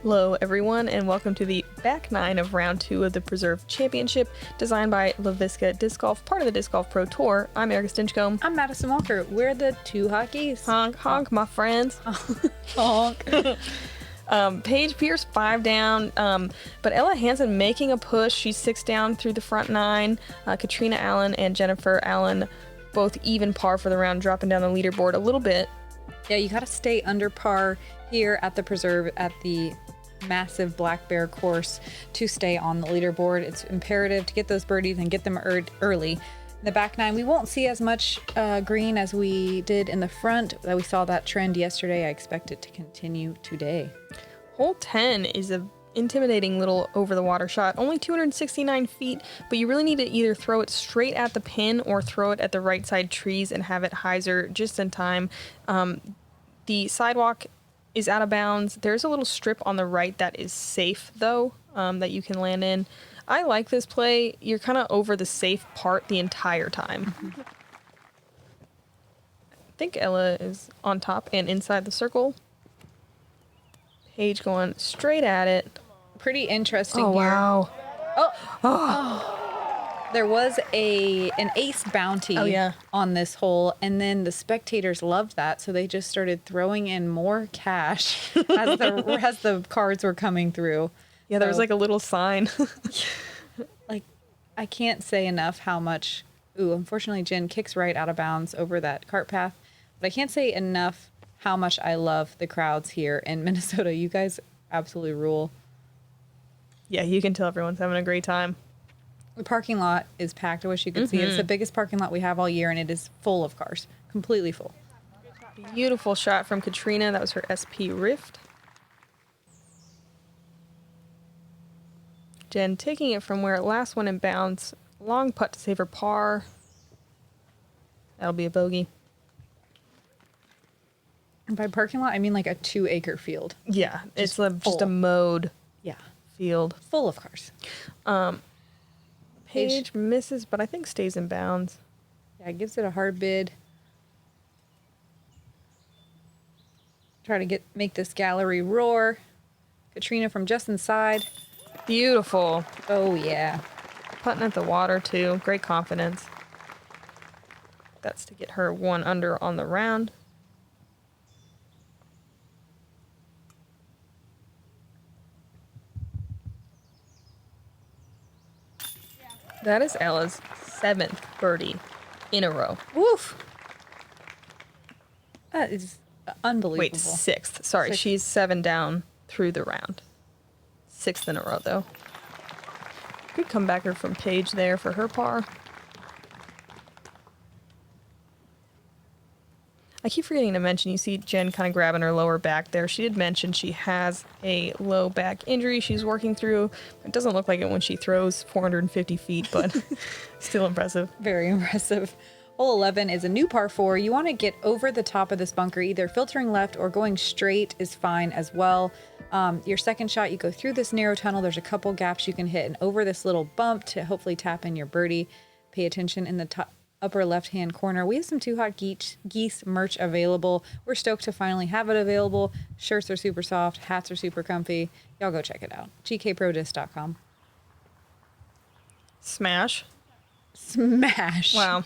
Hello everyone and welcome to the back nine of round 2 of the Preserve Championship designed by LaVisca Disc Golf, part of the Disc Golf Pro Tour. I'm Erika Stinchcomb. I'm Madison Walker. We're the two hot geese. Honk, honk, my friends. Honk. Paige Pierce 5 down, but Ella Hansen making a push. She's 6 down through the front 9. Catrina Allen and Jennifer Allen both even par for the round, dropping down the leaderboard a little bit. Yeah, you gotta stay under par here at the Preserve at the massive Black Bear course to stay on the leaderboard. It's imperative to get those birdies and get them early. In the back 9, we won't see as much green as we did in the front. We saw that trend yesterday. I expect it to continue today. Hole 10 is a intimidating little over the water shot, only 269 feet, but you really need to either throw it straight at the pin or throw it at the right side trees and have it hyzer just in time. The sidewalk is out of bounds. There's a little strip on the right that is safe though, that you can land in. I like this play. You're kind of over the safe part the entire time. I think Ella is on top and inside the circle. Paige going straight at it. Pretty interesting here. Wow. Oh. There was an ace bounty on this hole, and then the spectators loved that, so they just started throwing in more cash as the cards were coming through. Yeah, there was like a little sign. Like, I can't say enough how much... Ooh, unfortunately, Jen kicks right out of bounds over that cart path. But I can't say enough how much I love the crowds here in Minnesota. You guys absolutely rule. Yeah, you can tell everyone's having a great time. The parking lot is packed. I wish you could see it. It's the biggest parking lot we have all year, and it is full of cars. Completely full. Beautiful shot from Catrina. That was her SP Rift. Jen taking it from where it last went in bounds. Long putt to save her par. That'll be a bogey. And by parking lot, I mean like a 2-acre field. Yeah, it's just a mowed field. Full of cars. Paige misses, but I think stays in bounds. Yeah, it gives it a hard bid. Try to make this gallery roar. Catrina from just inside. Beautiful. Oh, yeah. Putting at the water, too. Great confidence. That's to get her 1 under on the round. That is Ella's 7th birdie in a row. Woof. That is unbelievable. Wait, 6th. Sorry, 6th. She's 7 down through the round. 6th in a row, though. Good comebacker from Paige there for her par. I keep forgetting to mention, you see Jen kind of grabbing her lower back there. She did mention she has a low back injury she's working through. It doesn't look like it when she throws 450 feet, but still impressive. Very impressive. Hole 11 is a new par 4. You want to get over the top of this bunker. Either filtering left or going straight is fine as well. Your second shot, you go through this narrow tunnel. There's a couple gaps you can hit and over this little bump to hopefully tap in your birdie. Pay attention in the top. Upper left-hand corner. We have some Two Hot Geese merch available. We're stoked to finally have it available. Shirts are super soft. Hats are super comfy. Y'all go check it out. gkprodisc.com. Smash. Smash. Wow.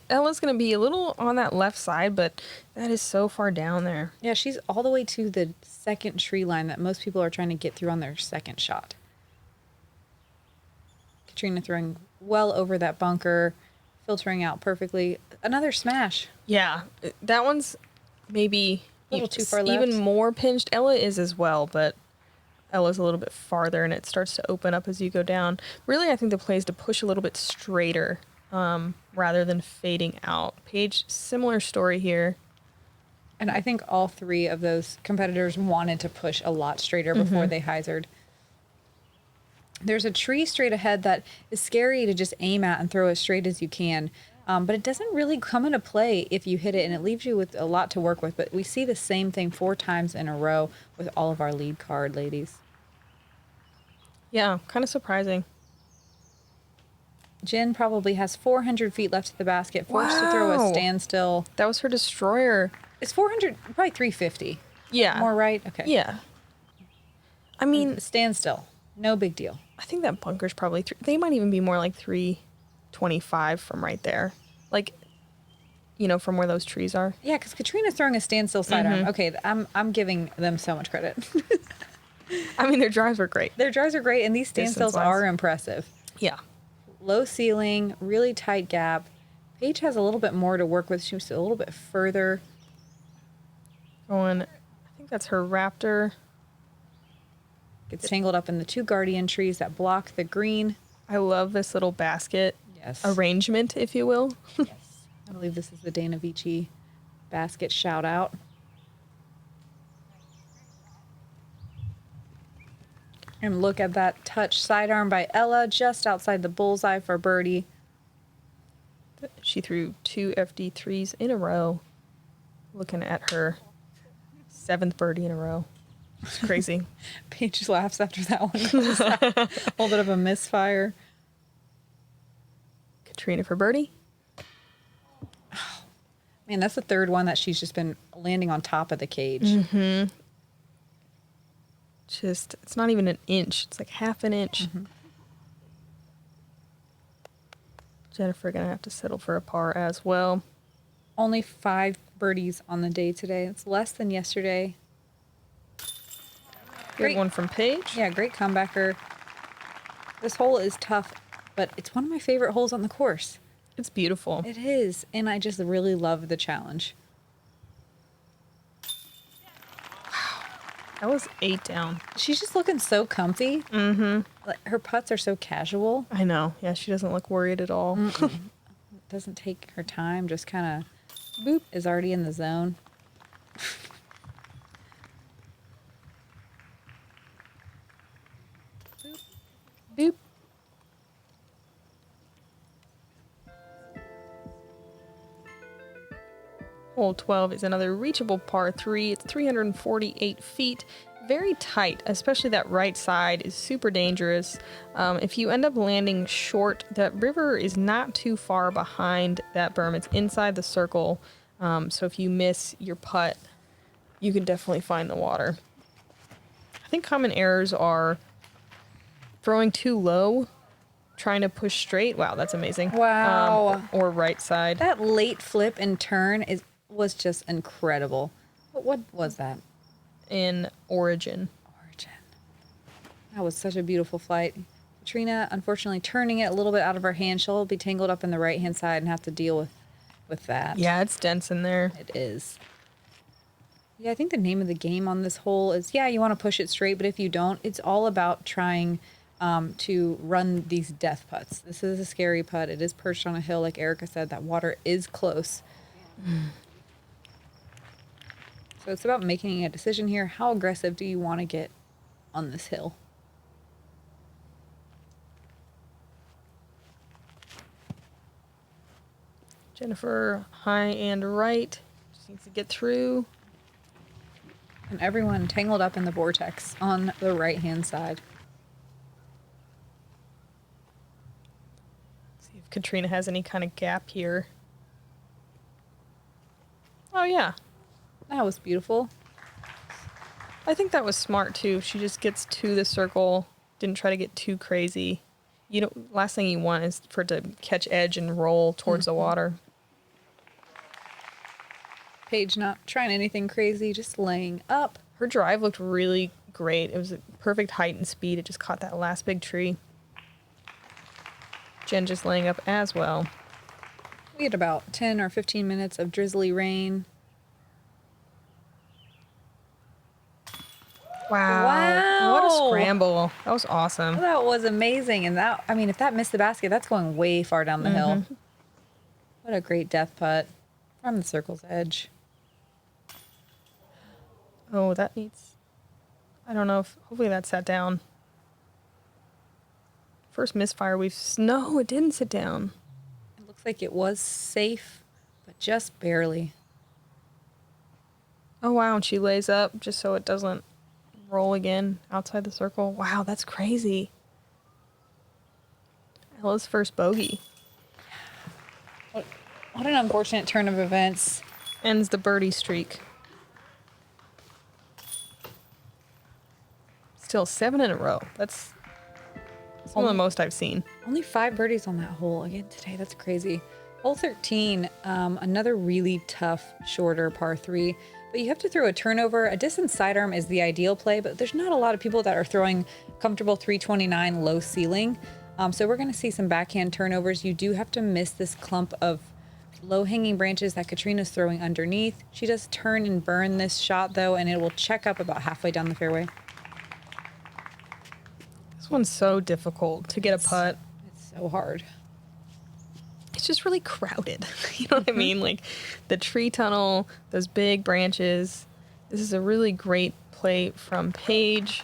Ella's going to be a little on that left side, but that is so far down there. Yeah, she's all the way to the second tree line that most people are trying to get through on their second shot. Catrina throwing well over that bunker. Filtering out perfectly. Another smash. Yeah, that one's maybe a little too far left. Even more pinched. Ella is as well, but Ella's a little bit farther, and it starts to open up as you go down. Really, I think the play is to push a little bit straighter rather than fading out. Paige, similar story here. And I think all 3 of those competitors wanted to push a lot straighter before they hyzered. There's a tree straight ahead that is scary to just aim at and throw as straight as you can. But it doesn't really come into play if you hit it, and it leaves you with a lot to work with. But we see the same thing 4 times in a row with all of our lead card ladies. Yeah, kind of surprising. Jen probably has 400 feet left to the basket, forced to throw a standstill. That was her destroyer. It's 400, probably 350. Yeah. More right? Okay. Yeah. I mean, Stand still. No big deal. I think that bunker's probably they might even be more like 325 from right there. Like, you know, from where those trees are. Yeah, because Catrina's throwing a standstill sidearm. Okay, I'm giving them so much credit. I mean, their drives are great. Their drives are great, and these standstills are impressive. Yeah. Low ceiling, really tight gap. Paige has a little bit more to work with. She's a little bit further. Going, I think that's her raptor. Gets tangled up in the 2 guardian trees that block the green. I love this little basket arrangement, if you will. Yes. I believe this is the Dana Vici basket shout out. And look at that touch sidearm by Ella just outside the bullseye for birdie. She threw 2 FD3s in a row. Looking at her 7th birdie in a row. It's crazy. Paige laughs after that one. A little bit of a misfire. Catrina for birdie. Oh, man, that's the 3rd one that she's just been landing on top of the cage. Mm-hmm. Just, it's not even an inch. It's like half an inch. Mm-hmm. Jennifer gonna have to settle for a par as well. Only 5 birdies on the day today. It's less than yesterday. Great one from Paige. Yeah, great comebacker. This hole is tough, but it's one of my favorite holes on the course. It's beautiful. It is, and I just really love the challenge. Wow, that was 8 down. She's just looking so comfy. Mm-hmm. Like, her putts are so casual. I know. Yeah, she doesn't look worried at all. Doesn't take her time. Just kind of, boop, is already in the zone. Boop. Hole 12 is another reachable par 3. It's 348 feet. Very tight, especially that right side is super dangerous. If you end up landing short, that river is not too far behind that berm. It's inside the circle. So if you miss your putt, you can definitely find the water. I think common errors are throwing too low, trying to push straight. Wow, that's amazing. Wow. Or right side. That late flip and turn was just incredible. What was that? In Origin. That was such a beautiful flight. Catrina, unfortunately, turning it a little bit out of her hand. She'll be tangled up in the right-hand side and have to deal with that. Yeah, it's dense in there. It is. Yeah, I think the name of the game on this hole is, yeah, you want to push it straight, but if you don't, it's all about trying to run these death putts. This is a scary putt. It is perched on a hill, like Erika said. That water is close. So it's about making a decision here. How aggressive do you want to get on this hill? Jennifer, high and right. Just needs to get through. And everyone tangled up in the vortex on the right-hand side. See if Catrina has any kind of gap here. Oh, yeah. That was beautiful. I think that was smart, too. She just gets to the circle, didn't try to get too crazy. You know, last thing you want is for it to catch edge and roll towards the water. Paige not trying anything crazy, just laying up. Her drive looked really great. It was a perfect height and speed. It just caught that last big tree. Jen just laying up as well. We had about 10 or 15 minutes of drizzly rain. Wow. What a scramble. That was awesome. That was amazing. And that, I mean, if that missed the basket, that's going way far down the hill. What a great death putt from the circle's edge. Oh, that needs... I don't know if... Hopefully that sat down. First misfire we've... No, it didn't sit down. It looks like it was safe, but just barely. Oh, wow. And she lays up just so it doesn't roll again outside the circle. Wow, that's crazy. Ella's first bogey. What an unfortunate turn of events. Ends the birdie streak. Still 7 in a row. That's some of the most I've seen. Only 5 birdies on that hole again today. That's crazy. Hole 13, another really tough, shorter par 3. But you have to throw a turnover. A distance sidearm is the ideal play, but there's not a lot of people that are throwing comfortable 329 low ceiling. So we're going to see some backhand turnovers. You do have to miss this clump of low-hanging branches that Catrina's throwing underneath. She does turn and burn this shot, though, and it will check up about halfway down the fairway. This one's so difficult to get a putt. It's so hard. It's just really crowded. You know what I mean? Like the tree tunnel, those big branches. This is a really great play from Paige.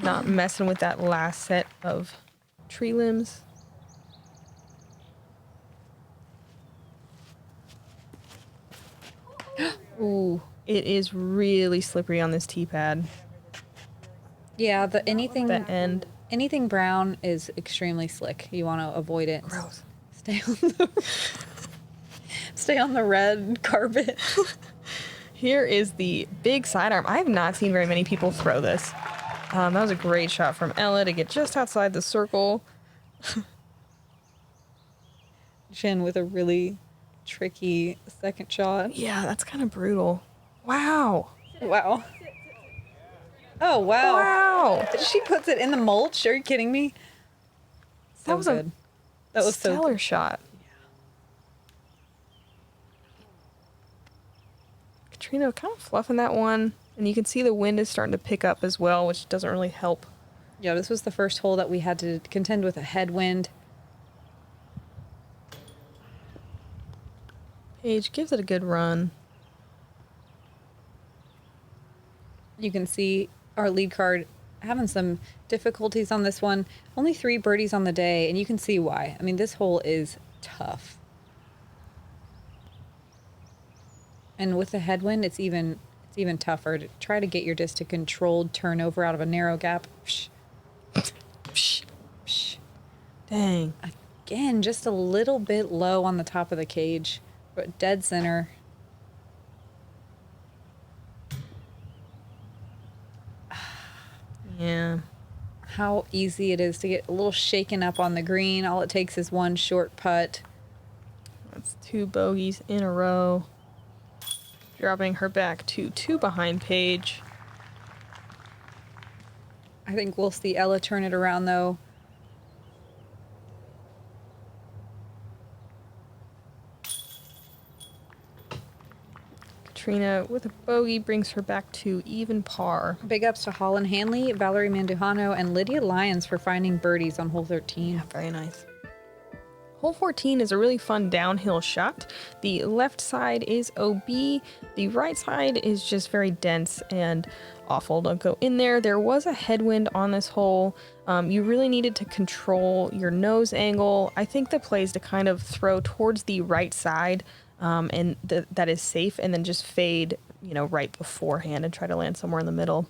Not messing with that last set of tree limbs. Ooh, it is really slippery on this tee pad. Yeah, the end. Anything brown is extremely slick. You want to avoid it. Gross. Stay on the red carpet. Here is the big sidearm. I have not seen very many people throw this. That was a great shot from Ella to get just outside the circle. Shin with a really tricky second shot. Yeah, that's kind of brutal. Wow. Wow. Oh, wow. Wow. She puts it in the mulch. Are you kidding me? So That was good. That was so stellar good. shot. Catrina kind of fluffing that one. And you can see the wind is starting to pick up as well, which doesn't really help. Yeah, this was the first hole that we had to contend with a headwind. Paige gives it a good run. You can see our lead card having some difficulties on this one. Only 3 birdies on the day, and you can see why. I mean, this hole is tough. And with the headwind, it's even tougher to try to get your disc to controlled turnover out of a narrow gap. Psh. Psh. Psh. Dang. Again, just a little bit low on the top of the cage, but dead center. Yeah. How easy it is to get a little shaken up on the green. All it takes is one short putt. That's 2 bogeys in a row. Dropping her back to 2 behind Paige. I think we'll see Ella turn it around, though. Catrina with a bogey brings her back to even par. Big ups to Holland Hanley, Valerie Mandujano, and Lydia Lyons for finding birdies on hole 13. Yeah, very nice. Hole 14 is a really fun downhill shot. The left side is OB. The right side is just very dense and awful. Don't go in there. There was a headwind on this hole. You really needed to control your nose angle. I think the play is to kind of throw towards the right side, and that is safe, and then just fade, right beforehand and try to land somewhere in the middle.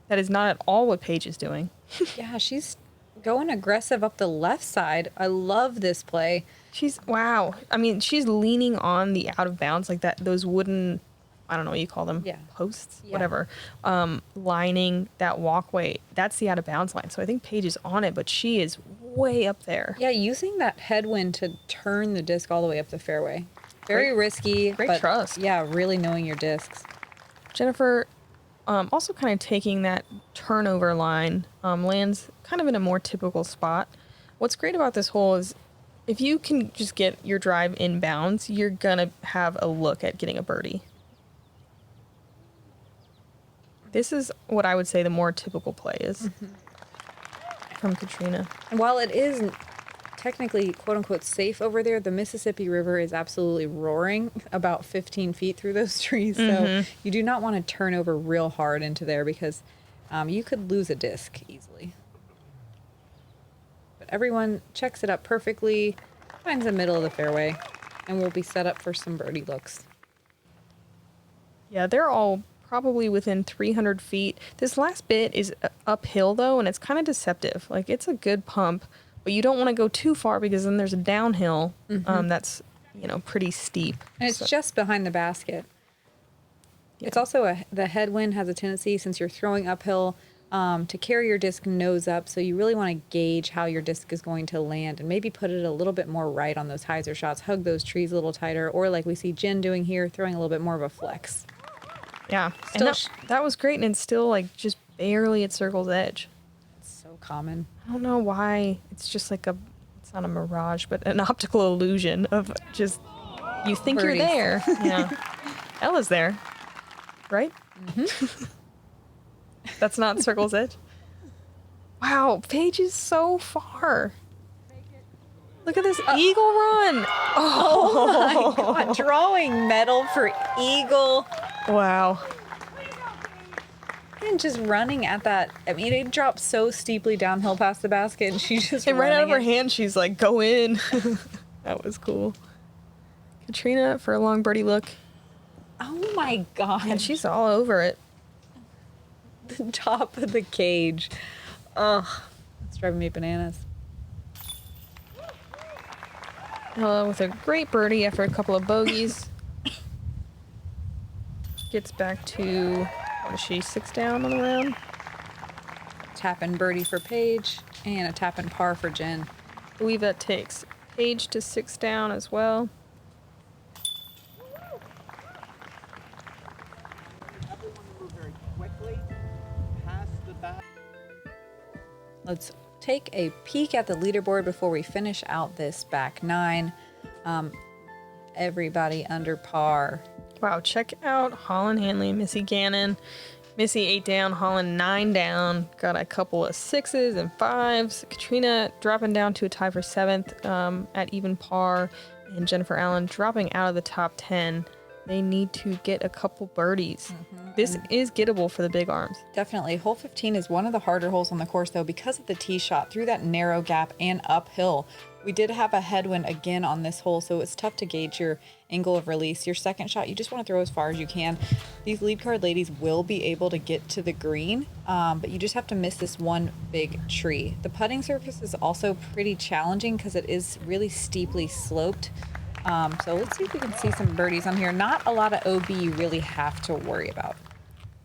That is not at all what Paige is doing. Yeah, she's going aggressive up the left side. I love this play. Wow. I mean, she's leaning on the out of bounds, like that, those wooden, I don't know what you call them, Yeah. posts, Yeah. whatever, lining that walkway. That's the out of bounds line. So I think Paige is on it, but she is way up there. Yeah, using that headwind to turn the disc all the way up the fairway. Very risky. Great but trust. Yeah, really knowing your discs. Jennifer, also kind of taking that turnover line, lands kind of in a more typical spot. What's great about this hole is if you can just get your drive inbounds, you're going to have a look at getting a birdie. This is what I would say the more typical play is from Catrina. And while it is technically quote unquote safe over there, the Mississippi River is absolutely roaring about 15 feet through those trees. So you do not want to turn over real hard into there because you could lose a disc easily. But everyone checks it up perfectly, finds the middle of the fairway, and we'll be set up for some birdie looks. Yeah, they're all probably within 300 feet. This last bit is uphill, though, and it's kind of deceptive. Like, it's a good pump, but you don't want to go too far because then there's a downhill that's, pretty steep. And it's just behind the basket. Yeah. It's also the headwind has a tendency, since you're throwing uphill, to carry your disc nose up. So you really want to gauge how your disc is going to land and maybe put it a little bit more right on those hyzer shots, hug those trees a little tighter, or like we see Jen doing here, throwing a little bit more of a flex. Yeah, Still, and that was great, and it's still like just barely at circle's edge. it's so common. I don't know why. It's just like it's not a mirage, but an optical illusion of just, you think Birdies. you're there. Yeah. Ella's there, right? Mm-hmm. That's not circle's edge. Wow, Paige is so far. Look at this eagle run. Oh my God, drawing medal for eagle. Wow. And just running at that. I mean, it dropped so steeply downhill past the basket, and she just And right out of her running it. hand, she's like, go in. That was cool. Catrina for a long birdie look. Oh my God. And she's all over it. The top of the cage. Ugh, it's driving me bananas. With a great birdie after a couple of bogeys. Gets back to, what is she, 6 down on the round? Tap and birdie for Paige, and a tap and par for Jen. I believe that takes Paige to 6 down as well. Let's take a peek at the leaderboard before we finish out this back 9. Everybody under par. Wow, check out Holland Hanley and Missy Gannon. Missy 8 down, Holland 9 down. Got a couple of 6s and 5s. Catrina dropping down to a tie for 7th at even par. And Jennifer Allen dropping out of the top 10. They need to get a couple birdies. This is gettable for the big arms. Definitely. Hole 15 is one of the harder holes on the course, though, because of the tee shot through that narrow gap and uphill. We did have a headwind again on this hole, so it's tough to gauge your angle of release. Your second shot, you just want to throw as far as you can. These lead card ladies will be able to get to the green, but you just have to miss this one big tree. The putting surface is also pretty challenging because it is really steeply sloped. So let's see if we can see some birdies on here. Not a lot of OB you really have to worry about.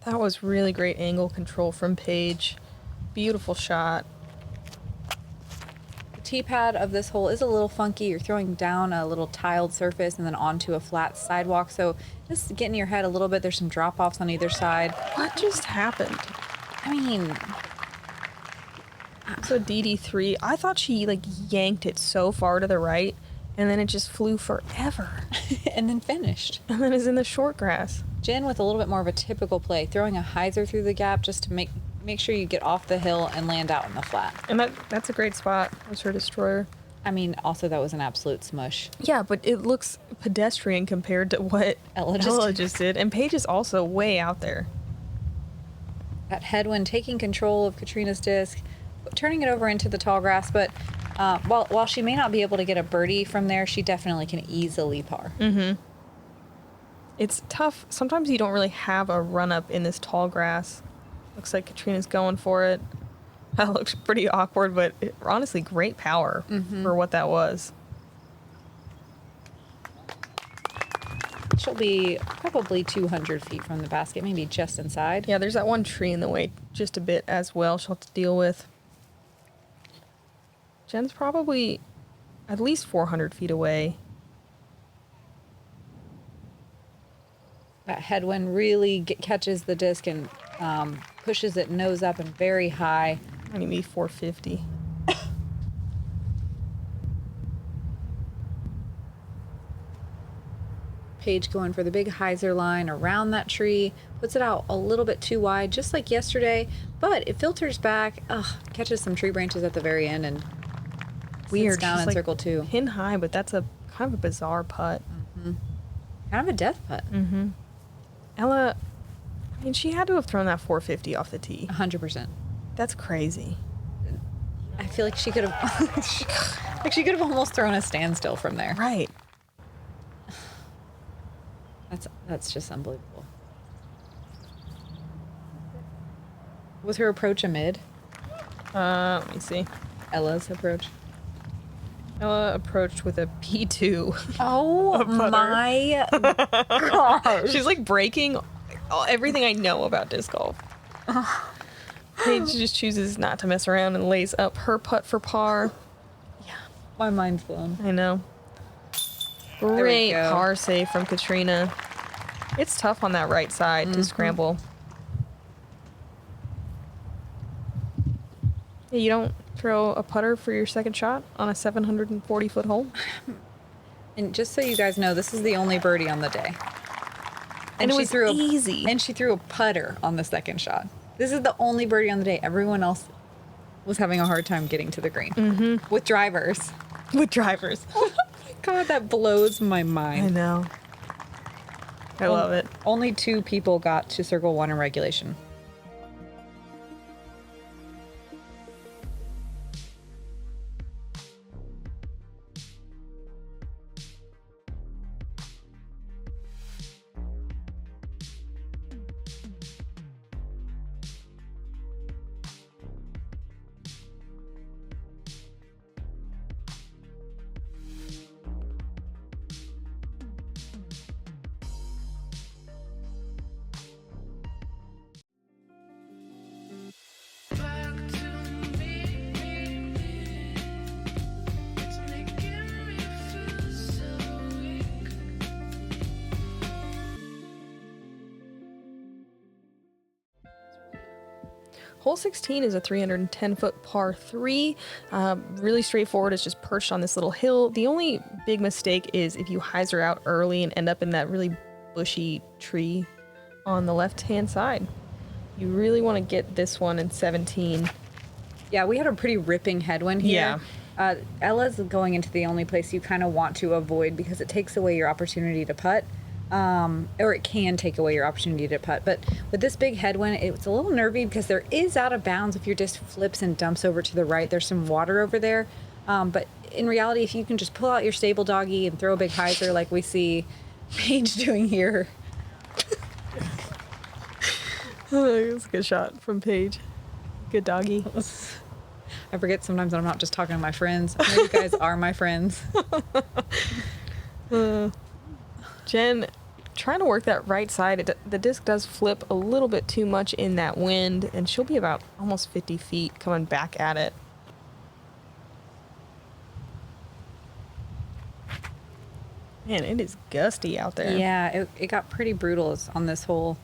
That was really great angle control from Paige. Beautiful shot. The tee pad of this hole is a little funky. You're throwing down a little tiled surface and then onto a flat sidewalk. So just get in your head a little bit. There's some drop-offs on either side. What just happened? I mean, So DD3, I thought she like yanked it so far to the right, and then it just flew forever. and then finished. And then is in the short grass. Jen with a little bit more of a typical play, throwing a hyzer through the gap just to make sure you get off the hill and land out in the flat. And that's a great spot. Was her destroyer. I mean, also that was an absolute smush. Yeah, but it looks pedestrian compared to what Ella just did. And Paige is also way out there. That headwind taking control of Catrina's disc, turning it over into the tall grass, but while she may not be able to get a birdie from there, she definitely can easily par. Mm-hmm. It's tough. Sometimes you don't really have a run-up in this tall grass. Looks like Catrina's going for it. That looks pretty awkward, but honestly, great power for what that was. She'll be probably 200 feet from the basket, maybe just inside. Yeah, there's that one tree in the way just a bit as well she'll have to deal with. Jen's probably at least 400 feet away. That headwind really catches the disc and pushes it nose up and very high. Maybe 450. Paige going for the big hyzer line around that tree, puts it out a little bit too wide, just like yesterday, but it filters back, catches some tree branches at the very end and Weird. sits down She's in like circle 2. Pin high, but that's a kind of a bizarre putt. Kind of a death putt. Ella, I mean, she had to have thrown that 450 off the tee. 100%. That's crazy. I feel like she could have she could have almost thrown a standstill from there. Right. That's just unbelievable. Was her approach a mid? Let me see. Ella's approach. Ella approached with a P2. Oh my gosh. She's like breaking everything I know about disc golf. Paige just chooses not to mess around and lays up her putt for par. Yeah, my mind's blown. I know. Great par save from Catrina. It's tough on that right side to scramble. Yeah, you don't throw a putter for your second shot on a 740-foot hole? And just so you guys know, this is the only birdie on the day. And it was easy. And she threw a putter on the second shot. This is the only birdie on the day. Everyone else was having a hard time getting to the green. With drivers. With drivers. Oh my God, that blows my mind. I know. I love it. Only 2 people got to circle 1 in regulation. Hole 16 is a 310-foot par 3. Really straightforward. It's just perched on this little hill. The only big mistake is if you hyzer out early and end up in that really bushy tree on the left-hand side. You really want to get this one in 17. Yeah, we had a pretty ripping headwind here. Yeah. Ella's going into the only place you kind of want to avoid because it takes away your opportunity to putt. Or it can take away your opportunity to putt. But with this big headwind, it's a little nervy because there is out of bounds if your disc flips and dumps over to the right. There's some water over there. But in reality, if you can just pull out your stable doggy and throw a big hyzer like we see Paige doing here. It's a good shot from Paige. Good doggy. I forget sometimes that I'm not just talking to my friends. I know you guys are my friends. Jen, trying to work that right side. The disc does flip a little bit too much in that wind, and she'll be about almost 50 feet coming back at it. Man, it is gusty out there. Yeah, it got pretty brutal on this hole.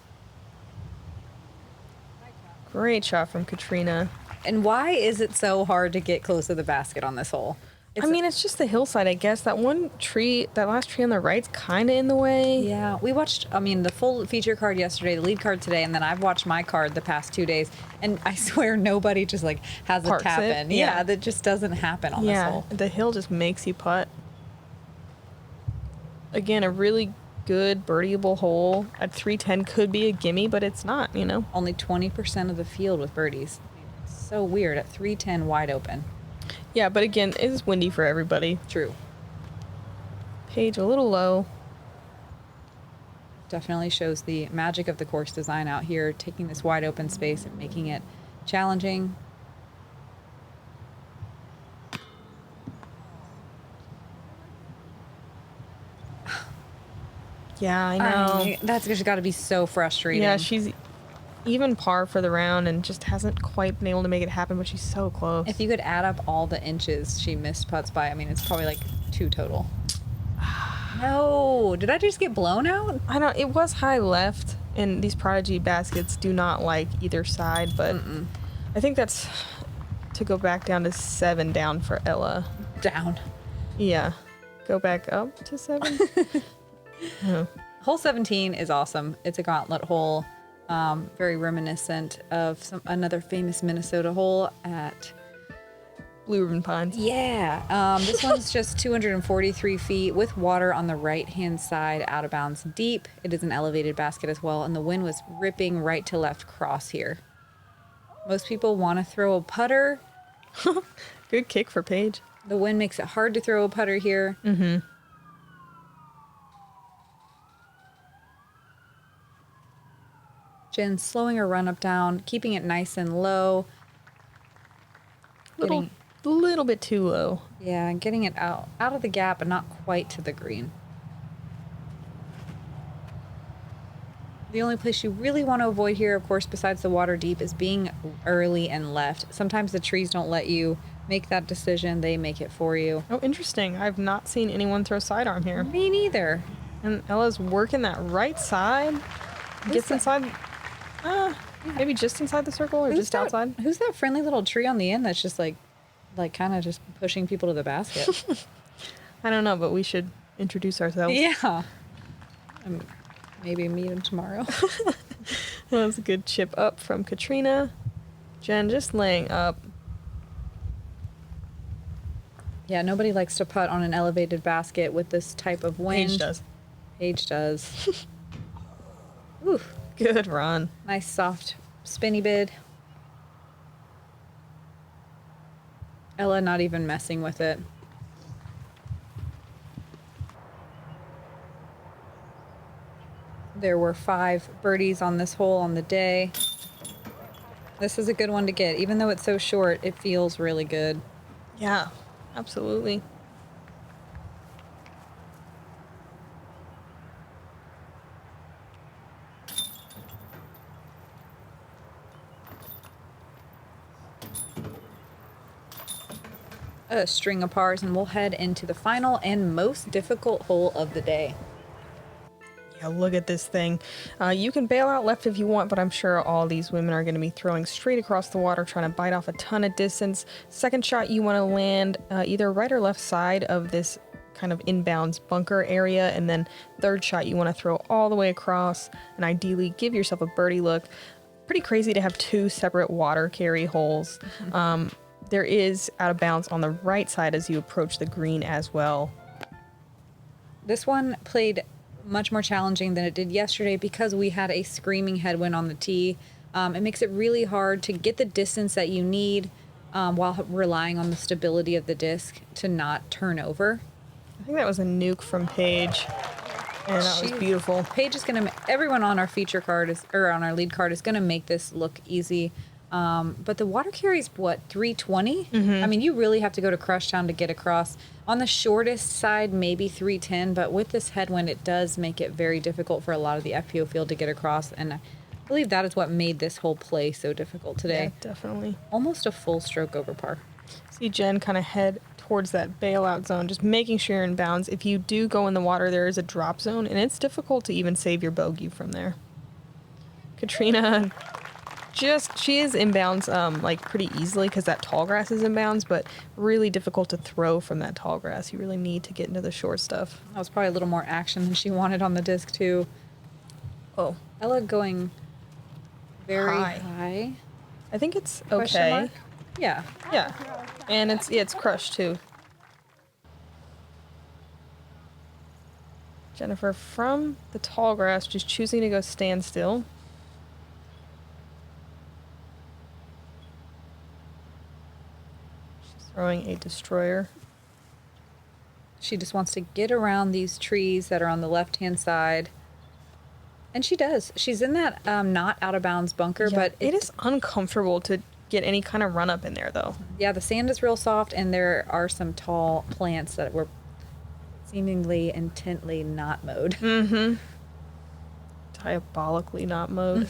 Great shot from Catrina. And why is it so hard to get close to the basket on this hole? It's just the hillside, I guess. That one tree, that last tree on the right's kind of in the way. Yeah, we watched, the full feature card yesterday, the lead card today, and then I've watched my card the past 2 days, and I swear nobody just, has a tap in. Yeah, that just doesn't happen on this hole. The hill just makes you putt. Again, a really good birdieable hole at 310 could be a gimme, but it's not, Only 20% of the field with birdies. It's so weird at 310 wide open. Yeah, but again, it's windy for everybody. True. Paige a little low. Definitely shows the magic of the course design out here, taking this wide open space and making it challenging. Yeah, I know. That's just got to be so frustrating. Yeah, she's even par for the round and just hasn't quite been able to make it happen, but she's so close. If you could add up all the inches she missed putts by, it's probably 2 total. No, did I just get blown out? I don't. It was high left, and these Prodigy baskets do not like either side, but I think that's to go back down to 7 down for Ella. Down. Yeah. Go back up to 7. Hole 17 is awesome. It's a gauntlet hole. Very reminiscent of another famous Minnesota hole at Blue Ribbon Pines. Yeah. This one's just 243 feet with water on the right-hand side, out of bounds deep. It is an elevated basket as well, and the wind was ripping right to left cross here. Most people want to throw a putter. Good kick for Paige. The wind makes it hard to throw a putter here. Mm-hmm. Jen slowing her run up down, keeping it nice and low. Little bit too low. Yeah, getting it out of the gap, but not quite to the green. The only place you really want to avoid here, of course, besides the water deep, is being early and left. Sometimes the trees don't let you make that decision. They make it for you. Oh, interesting. I've not seen anyone throw sidearm here. Me neither. And Ella's working that right side. Gets inside, maybe just inside the circle or just outside. Who's that friendly little tree on the end that's just like kind of just pushing people to the basket? I don't know, but we should introduce ourselves. Yeah. Maybe meet him tomorrow. That was a good chip up from Catrina. Jen just laying up. Yeah, nobody likes to putt on an elevated basket with this type of wind. Paige does. Paige does. Ooh. Good run. Nice soft spinny bid. Ella not even messing with it. There were 5 birdies on this hole on the day. This is a good one to get. Even though it's so short, it feels really good. Yeah, absolutely. A string of pars, and we'll head into the final and most difficult hole of the day. Yeah, look at this thing. You can bail out left if you want, but I'm sure all these women are going to be throwing straight across the water, trying to bite off a ton of distance. Second shot, you want to land either right or left side of this kind of inbounds bunker area, and then third shot, you want to throw all the way across and ideally give yourself a birdie look. Pretty crazy to have 2 separate water carry holes. Mm-hmm. There is out of bounds on the right side as you approach the green as well. This one played much more challenging than it did yesterday because we had a screaming headwind on the tee. It makes it really hard to get the distance that you need while relying on the stability of the disc to not turn over. I think that was a nuke from Paige, and that was beautiful. Paige is going to, everyone on our feature card is, or on our lead card is going to make this look easy. But the water carry's what, 320? Mm-hmm. I mean, you really have to go to Crushtown to get across. On the shortest side, maybe 310, but with this headwind, it does make it very difficult for a lot of the FPO field to get across, and I believe that is what made this whole play so difficult today. Yeah, definitely. Almost a full stroke over par. See Jen kind of head towards that bailout zone, just making sure you're in bounds. If you do go in the water, there is a drop zone, and it's difficult to even save your bogey from there. Catrina... she is inbounds like pretty easily because that tall grass is inbounds, but really difficult to throw from that tall grass. You really need to get into the short stuff. That was probably a little more action than she wanted on the disc too. Oh, Ella going very high. I think it's Question okay. mark? Yeah. Yeah, and it's crushed too. Jennifer from the tall grass just choosing to go stand still. Throwing a destroyer. She just wants to get around these trees that are on the left-hand side. And she does. She's in that not out-of-bounds bunker, but... It is uncomfortable to get any kind of run-up in there, though. Yeah, the sand is real soft, and there are some tall plants that were seemingly intently not mowed. Mm-hmm. Diabolically not mowed.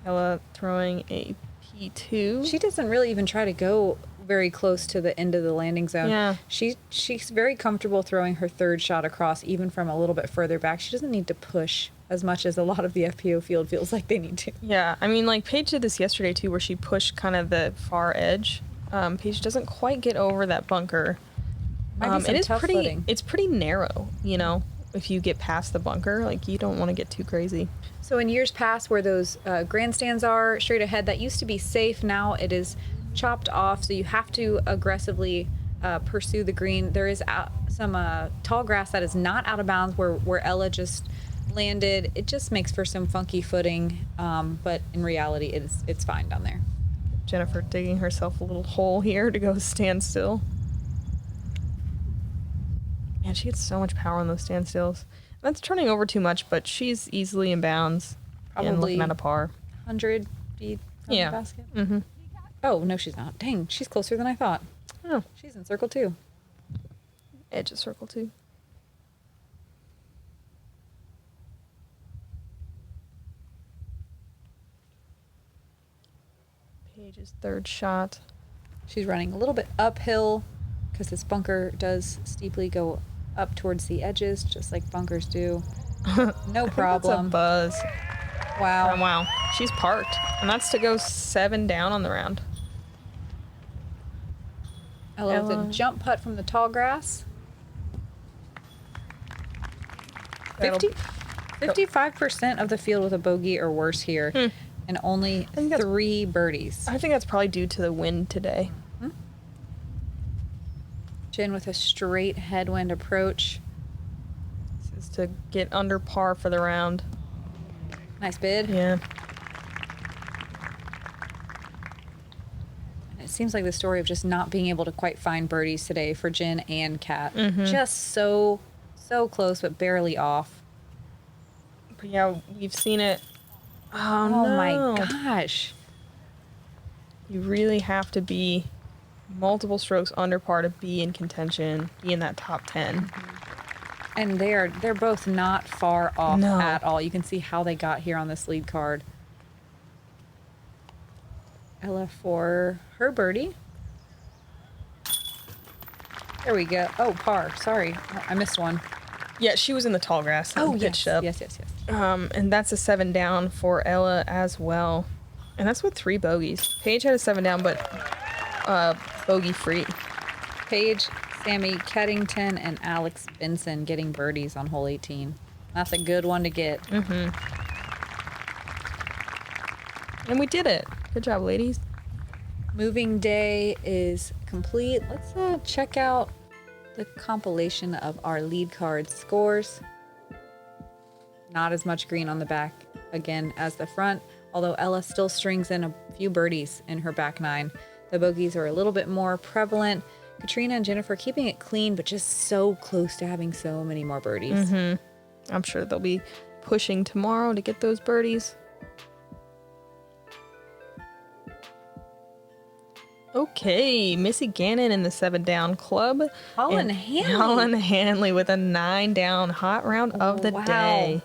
Ella throwing a P2. She doesn't really even try to go very close to the end of the landing zone. Yeah. She's very comfortable throwing her third shot across, even from a little bit further back. She doesn't need to push as much as a lot of the FPO field feels like they need to. Yeah, I mean, like Paige did this yesterday too, where she pushed kind of the far edge. Paige doesn't quite get over that bunker. It is tough footing. It's pretty narrow, you know. If you get past the bunker, like you don't want to get too crazy. So in years past, where those grandstands are straight ahead, that used to be safe. Now it is chopped off, so you have to aggressively pursue the green. There is some tall grass that is not out of bounds where Ella just landed. It just makes for some funky footing, but in reality, it's fine down there. Jennifer digging herself a little hole here to go stand still. Man, she gets so much power on those standstills. That's turning over too much, but she's easily in bounds. Probably and looking at a par. 100 feet from the basket. Mm-hmm. Oh, no, she's not. Dang, she's closer than I thought. Oh. She's in circle 2. Edge of circle 2. His third shot. She's running a little bit uphill because this bunker does steeply go up towards the edges, just like bunkers do. No problem. That's a buzz. Wow. Oh, wow. She's parked. And that's to go 7 down on the round. Ella with a jump putt from the tall grass. 55% of the field with a bogey or worse here, and only 3 birdies. I think that's probably due to the wind today. Jen with a straight headwind approach. This is to get under par for the round. Nice bid. Yeah. It seems like the story of just not being able to quite find birdies today for Jen and Kat. Just so close, but barely off. But yeah, we've seen it. Oh no. My gosh. You really have to be multiple strokes under par to be in contention, be in that top 10. And they're both not far off at all. You can see how they got here on this lead card. Ella for her birdie. There we go. Oh, par. Sorry, I missed one. Yeah, she was in the tall grass. Oh, yes. Yes. And that's a 7 down for Ella as well. And that's with 3 bogeys. Paige had a 7 down, but bogey free. Paige, Sammy Keddington, and Alex Benson getting birdies on hole 18. That's a good one to get. And we did it. Good job, ladies. Moving day is complete. Let's check out the compilation of our lead card scores. Not as much green on the back again as the front, although Ella still strings in a few birdies in her back 9. The bogeys are a little bit more prevalent. Catrina and Jennifer keeping it clean, but just so close to having so many more birdies. I'm sure they'll be pushing tomorrow to get those birdies. Okay, Missy Gannon in the 7 down club. Holland Hanley with a 9 down hot round of the day.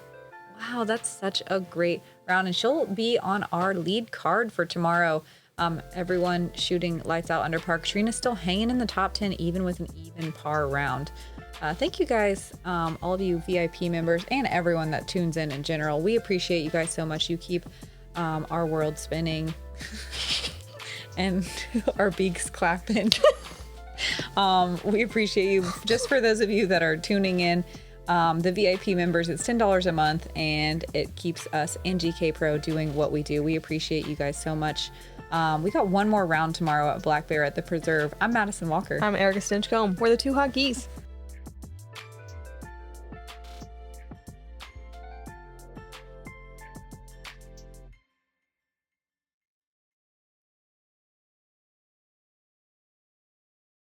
Wow, that's such a great round. And she'll be on our lead card for tomorrow. Everyone shooting lights out under par. Katrina's still hanging in the top 10, even with an even par round. Thank you guys, all of you VIP members and everyone that tunes in general. We appreciate you guys so much. You keep our world spinning. And our beaks clapping. We appreciate you. Just for those of you that are tuning in, the VIP members, it's $10 a month, and it keeps us and GK Pro doing what we do. We appreciate you guys so much. We got one more round tomorrow at Black Bear at the Preserve. I'm Madison Walker. I'm Erika Stinchcomb. We're the 2 Hot Geese.